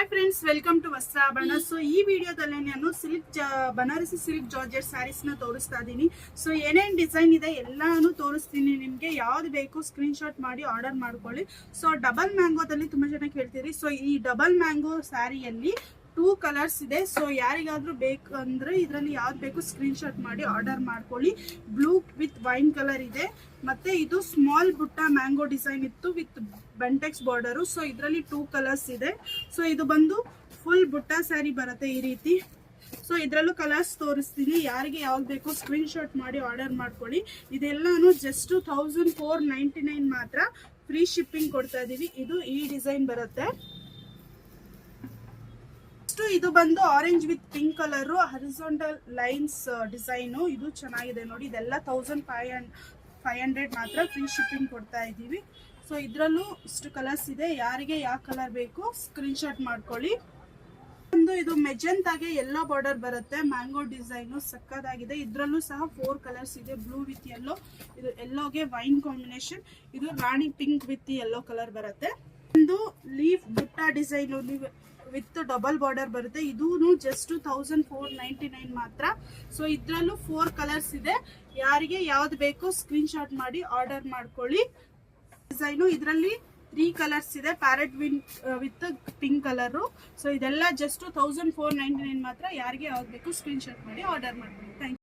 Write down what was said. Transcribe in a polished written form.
Hi friends, welcome to Vastrabharana. So ಈ ವಿಡಿಯೋದಲ್ಲಿ ನಾನು ಬನಾರಸಿ ಸಿಲ್ಕ್ ಜಾರ್ಜೆಟ್ ಸ್ಯಾರೀಸ್ ನ ತೋರಿಸ್ತಾ ಇದ್ದೀನಿ. ಸೊ ಏನೇನ್ ಡಿಸೈನ್ ಇದೆ ಎಲ್ಲಾನು ತೋರಿಸ್ತೀನಿ. ನಿಮ್ಗೆ ಯಾವ್ದು ಬೇಕು ಸ್ಕ್ರೀನ್ ಶಾಟ್ ಮಾಡಿ ಆರ್ಡರ್ ಮಾಡ್ಕೊಳ್ಳಿ. ಸೊ ಡಬಲ್ ಮ್ಯಾಂಗೋದಲ್ಲಿ ತುಂಬಾ ಜನ ಕೇಳ್ತೀರಿ. ಸೊ ಈ ಡಬಲ್ ಮ್ಯಾಂಗೋ ಸ್ಯಾರಿಯಲ್ಲಿ 2 ಕಲರ್ಸ್ ಇದೆ. ಸೊ ಯಾರಿಗಾದ್ರೂ ಬೇಕಂದ್ರೆ ಇದರಲ್ಲಿ ಯಾವ್ದು ಬೇಕು ಸ್ಕ್ರೀನ್ ಶಾಟ್ ಮಾಡಿ ಆರ್ಡರ್ ಮಾಡ್ಕೊಳ್ಳಿ. ಬ್ಲೂ ವಿತ್ ವೈನ್ ಕಲರ್ ಇದೆ, ಮತ್ತೆ ಇದು ಸ್ಮಾಲ್ ಬುಟ್ಟ ಮ್ಯಾಂಗೋ ಡಿಸೈನ್ ಇತ್ತು ವಿತ್ ಬೆಂಟೆಕ್ಸ್ ಬಾರ್ಡರು. ಸೊ ಇದರಲ್ಲಿ 2 ಕಲರ್ಸ್ ಇದೆ. ಸೊ ಇದು ಬಂದು ಫುಲ್ ಬುಟ್ಟ ಸ್ಯಾರಿ ಬರುತ್ತೆ ಈ ರೀತಿ. ಸೊ ಇದರಲ್ಲೂ ಕಲರ್ಸ್ ತೋರಿಸ್ತೀನಿ. ಯಾರಿಗೆ ಯಾವ್ದು ಬೇಕು ಸ್ಕ್ರೀನ್ ಶಾಟ್ ಮಾಡಿ ಆರ್ಡರ್ ಮಾಡ್ಕೊಳ್ಳಿ. ಇದೆಲ್ಲಾನು ಜಸ್ಟ್ 1499 ಮಾತ್ರ, ಫ್ರೀ ಶಿಪ್ಪಿಂಗ್ ಕೊಡ್ತಾ ಇದೀವಿ. ಇದು ಈ ಡಿಸೈನ್ ಬರುತ್ತೆ. ಇದು ಬಂದು orange with pink colour horizontal lines design. ಇದು ಚೆನ್ನಾಗಿದೆ ನೋಡಿ. ಇದೆಲ್ಲ 1500 ಮಾತ್ರ, ಫ್ರೀ ಶಿಪ್ಪಿಂಗ್ ಕೊಡ್ತಾ ಇದ್ದೀವಿ. ಸೊ ಇದರಲ್ಲೂ ಇಷ್ಟು ಕಲರ್ಸ್ ಇದೆ. ಯಾರಿಗೆ ಯಾವ ಕಲರ್ ಬೇಕು ಸ್ಕ್ರೀನ್ ಶಾಟ್ ಮಾಡ್ಕೊಳ್ಳಿ. ಒಂದು ಇದು ಮೆಜೆಂಟಾಗೆ ಎಲ್ಲೋ ಬಾರ್ಡರ್ ಬರುತ್ತೆ, ಮ್ಯಾಂಗೋ ಡಿಸೈನು ಸಕ್ಕದಾಗಿದೆ. ಇದರಲ್ಲೂ ಸಹ 4 ಕಲರ್ಸ್ ಇದೆ. ಬ್ಲೂ ವಿತ್ ಯೆಲ್ಲೋ, ಇದು ಯೆಲ್ಲೋಗೆ ವೈನ್ ಕಾಂಬಿನೇಷನ್, ಇದು ರಾಣಿ ಪಿಂಕ್ ವಿತ್ ಯೆಲ್ಲೋ ಕಲರ್ ಬರುತ್ತೆ. ಒಂದು ಲೀಫ್ ಬುಟ್ಟ ಡಿಸೈನ್ ವಿತ್ ಡಬಲ್ ಬಾರ್ಡರ್ ಬರುತ್ತೆ. ಇದೂ ಜಸ್ಟ್ 1499 ಮಾತ್ರ. ಸೊ ಇದ್ರಲ್ಲೂ 4 ಕಲರ್ಸ್ ಇದೆ. ಯಾರಿಗೆ ಯಾವ್ದು ಬೇಕೋ ಸ್ಕ್ರೀನ್ ಶಾಟ್ ಮಾಡಿ ಆರ್ಡರ್ ಮಾಡ್ಕೊಳ್ಳಿ. ಡಿಸೈನು ಇದರಲ್ಲಿ 3 ಕಲರ್ಸ್ ಇದೆ, parrot with pink colour. So ಇದೆಲ್ಲ ಜಸ್ಟ್ 1499 ಮಾತ್ರ. ಯಾರಿಗೆ ಯಾವ್ದು ಬೇಕು ಸ್ಕ್ರೀನ್ ಶಾಟ್ ಮಾಡಿ ಆರ್ಡರ್ ಮಾಡ್ಕೊಳ್ಳಿ. Thank you.